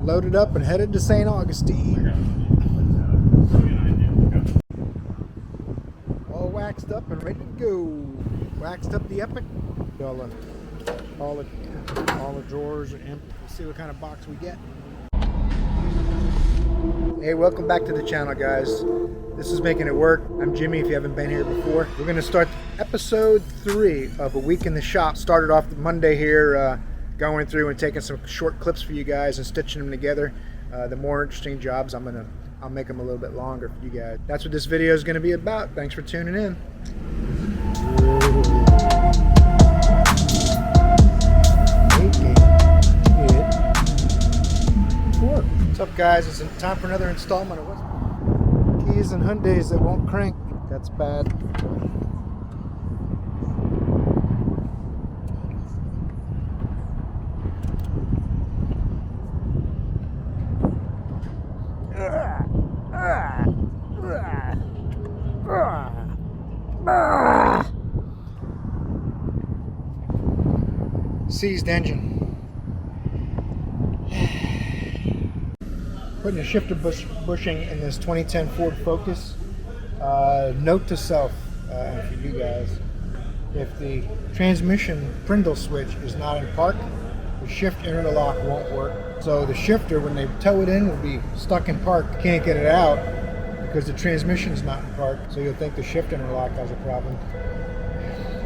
Loaded up and headed to St. Augustine. All waxed up and ready to go. Waxed up the Epic. All the drawers are empty. We'll see what kind of box we get. Hey, welcome back to the channel, guys. This is Making It Work. I'm Jimmy, if you haven't been here before. We're going to start episode 3 of A Week in the Shop. Started off Monday here, going through and taking some short clips for you guys and stitching them together. The more interesting jobs, I'll make them a little bit longer for you guys. That's what this video is going to be about. Thanks for tuning in. What's up, guys? It's time for another installment of what's keys and Hyundais that won't crank. That's bad. Seized engine. Putting a shifter bushing in this 2010 Ford Focus. Note to self for you guys: if the transmission brindle switch is not in park, the shift interlock won't work. So the shifter, when they tow it in, will be stuck in park. Can't get it out because the transmission's not in park. So you'll think the shift interlock has a problem.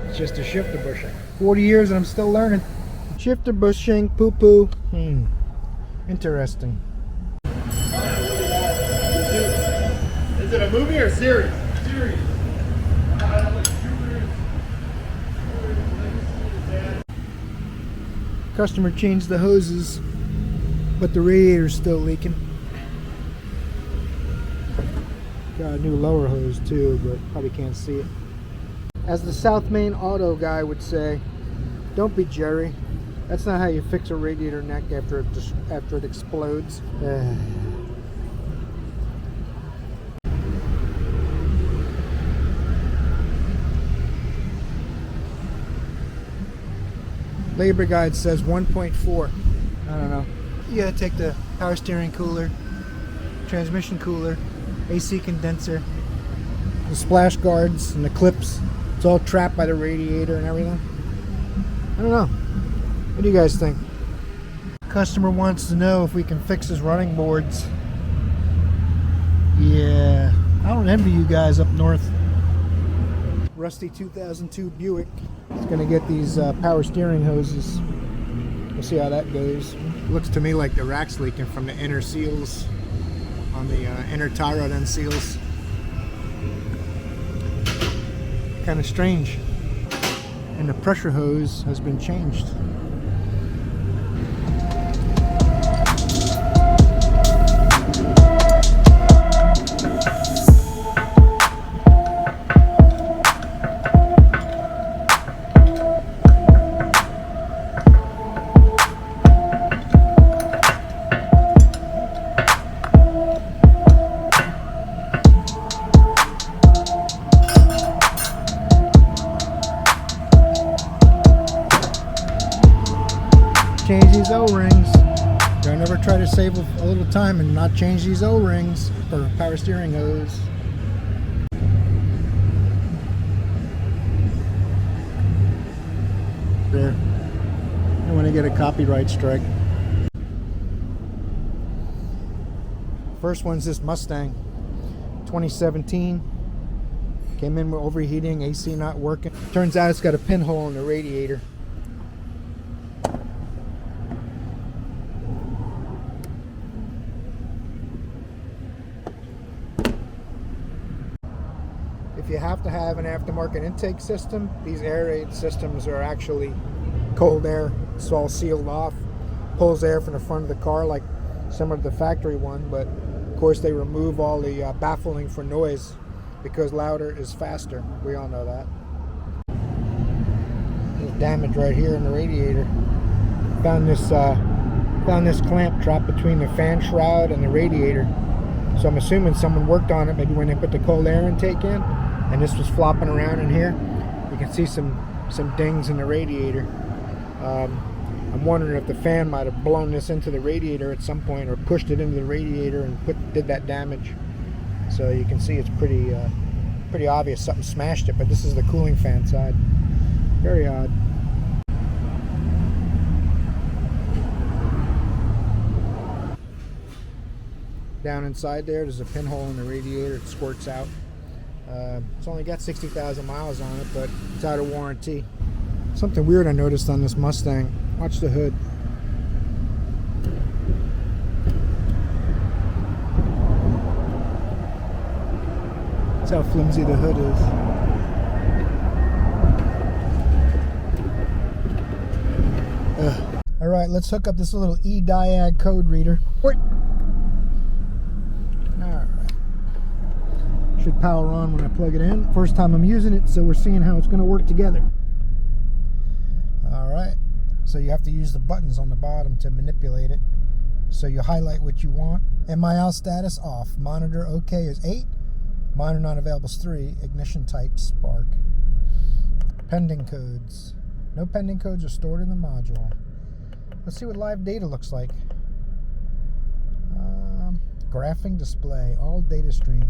It's just a shifter bushing. 40 years and I'm still learning. Shifter bushing, poo-poo. Interesting. Is it a movie or a series? Series. Customer changed the hoses, but the radiator's still leaking. Got a new lower hose too, but probably can't see it. As the South Main Auto guy would say, don't be Jerry. That's not how you fix a radiator neck after it explodes. Labor guide says 1.4. I don't know. You gotta take the power steering cooler, transmission cooler, AC condenser, the splash guards and the clips. It's all trapped by the radiator and everything. I don't know. What do you guys think? Customer wants to know if we can fix his running boards. Yeah, I don't envy you guys up north. Rusty 2002 Buick. It's gonna get these power steering hoses. We'll see how that goes. Looks to me like the rack's leaking from the inner seals on the inner tie rod end seals. Kind of strange. And the pressure hose has been changed. Change these O-rings. Don't ever try to save a little time and not change these O-rings for power steering hose. There. I want to get a copyright strike. First one's this Mustang, 2017. Came in with overheating, AC not working. Turns out it's got a pinhole in the radiator. If you have to have an aftermarket intake system, these air raid systems are actually cold air. It's all sealed off. Pulls air from the front of the car like similar to the factory one, but of course they remove all the baffling for noise because louder is faster. We all know that. There's damage right here in the radiator. Found this clamp trapped between the fan shroud and the radiator. So I'm assuming someone worked on it maybe when they put the cold air intake in, and this was flopping around in here. You can see some dings in the radiator. I'm wondering if the fan might have blown this into the radiator at some point, or pushed it into the radiator and did that damage. So you can see it's pretty obvious something smashed it, but this is the cooling fan side. Very odd. Down inside there's a pinhole in the radiator. It squirts out. It's only got 60,000 miles on it, but it's out of warranty. Something weird I noticed on this Mustang. Watch the hood. That's how flimsy the hood is. Alright, let's hook up this little E-diag code reader. Alright. Should power on when I plug it in. First time I'm using it, so we're seeing how it's going to work together. Alright, so you have to use the buttons on the bottom to manipulate it. So you highlight what you want. MIL status off. Monitor OK is 8. Monitor not available is 3. Ignition type spark. Pending codes. No pending codes are stored in the module. Let's see what live data looks like. Graphing display. All data stream.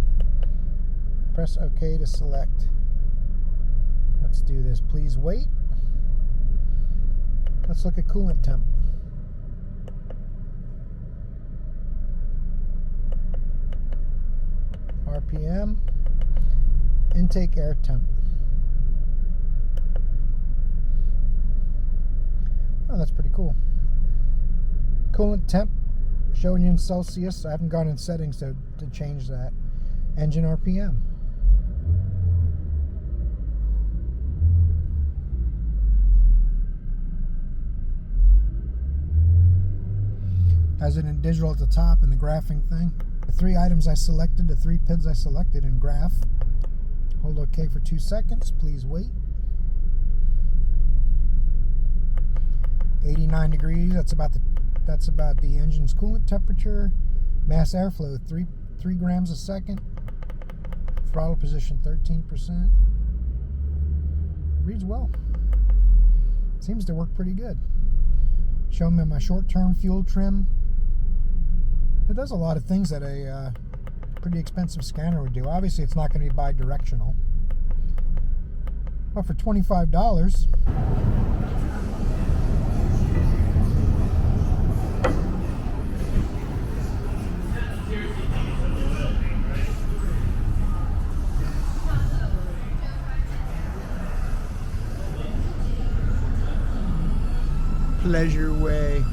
Press OK to select. Let's do this. Please wait. Let's look at coolant temp. RPM. Intake air temp. Oh, that's pretty cool. Coolant temp showing you in Celsius. I haven't gone in settings to change that. Engine RPM. Has it in digital at the top and the graphing thing. The 3 items I selected, the 3 PIDs I selected in graph. Hold OK for 2 seconds. Please wait. 89 degrees. That's about the engine's coolant temperature. Mass airflow 3 grams a second. Throttle position 13%. Reads well. Seems to work pretty good. Show me my short-term fuel trim. It does a lot of things that a pretty expensive scanner would do. Obviously, it's not going to be bi-directional. But for $25, Pleasure Way.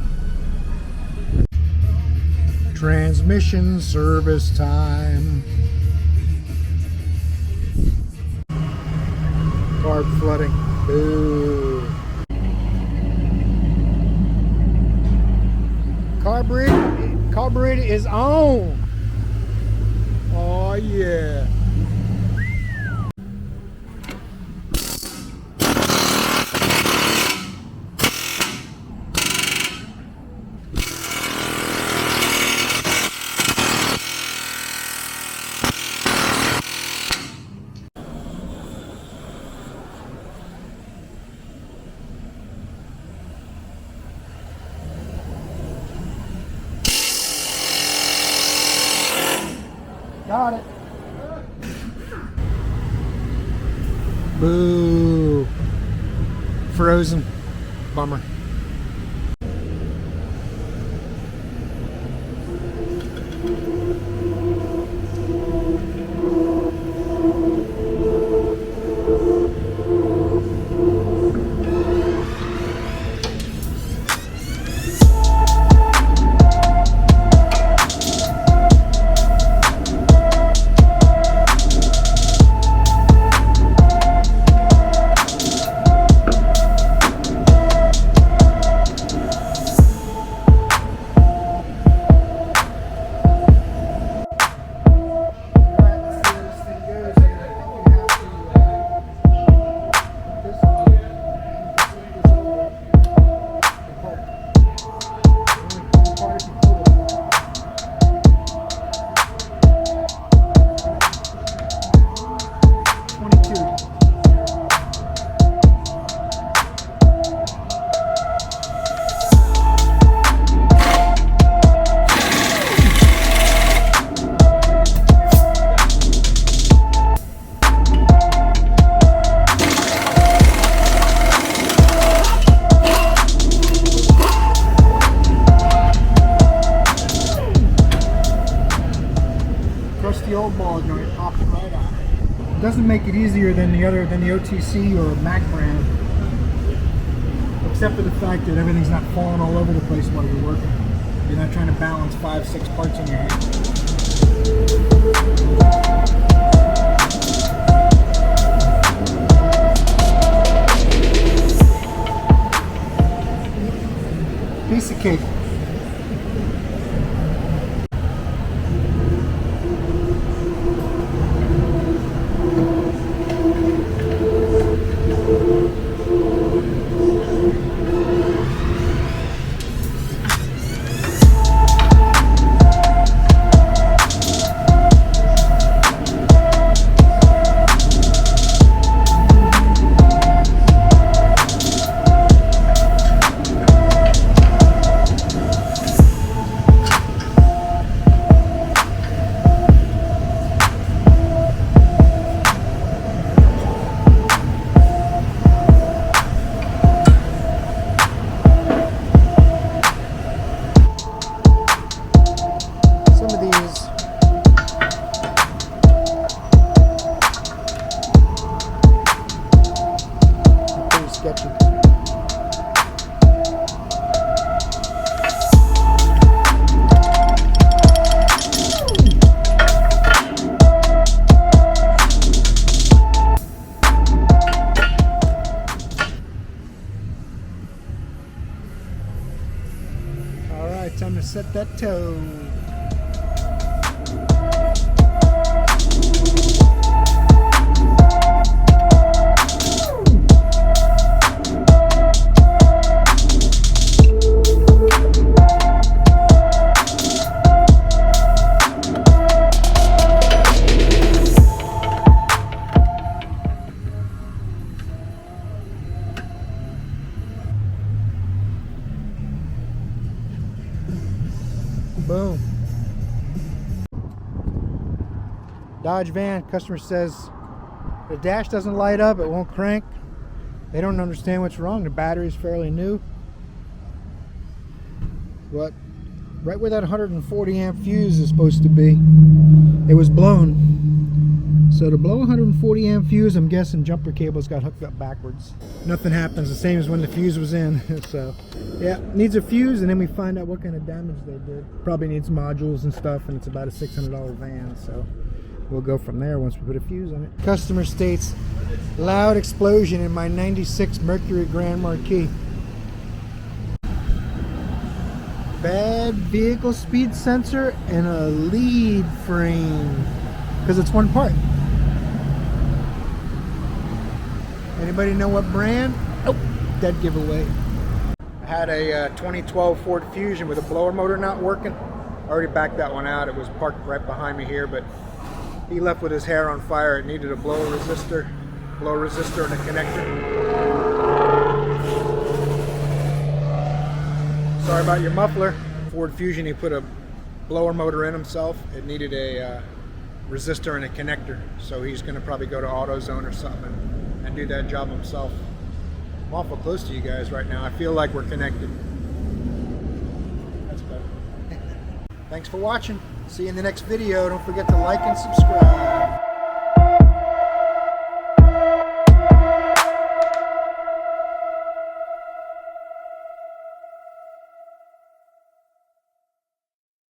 Transmission service time. Carb flooding. Boo. Carburetor is on. Oh yeah. Got it. Boo. Frozen. Bummer. doesn't make it easier than the OTC or Mac brand, except for the fact that everything's not falling all over the place while you're working. You're not trying to balance 5-6 parts in your hand. Piece of cake. Time to set that toe. Boom. Dodge van, customer says the dash doesn't light up, it won't crank. They don't understand what's wrong. The battery is fairly new. But right where that 140 amp fuse is supposed to be, it was blown. So to blow 140 amp fuse, I'm guessing jumper cables got hooked up backwards. Nothing happens, the same as when the fuse was in. So yeah, needs a fuse, and then we find out what kind of damage they did. Probably needs modules and stuff, and it's about a $600 van, so we'll go from there once we put a fuse on it. Customer states, loud explosion in my 96 Mercury Grand Marquis. Bad vehicle speed sensor and a lead frame, because it's one part. Anybody know what brand? Nope, dead giveaway. I had a 2012 Ford Fusion with a blower motor not working. I already backed that one out. It was parked right behind me here, but he left with his hair on fire. It needed a blower resistor and a connector. Sorry about your muffler. Ford Fusion, he put a blower motor in himself. It needed a resistor and a connector, so he's going to probably go to AutoZone or something and do that job himself. I'm awful close to you guys right now. I feel like we're connected. That's better. Thanks for watching. See you in the next video. Don't forget to like and subscribe.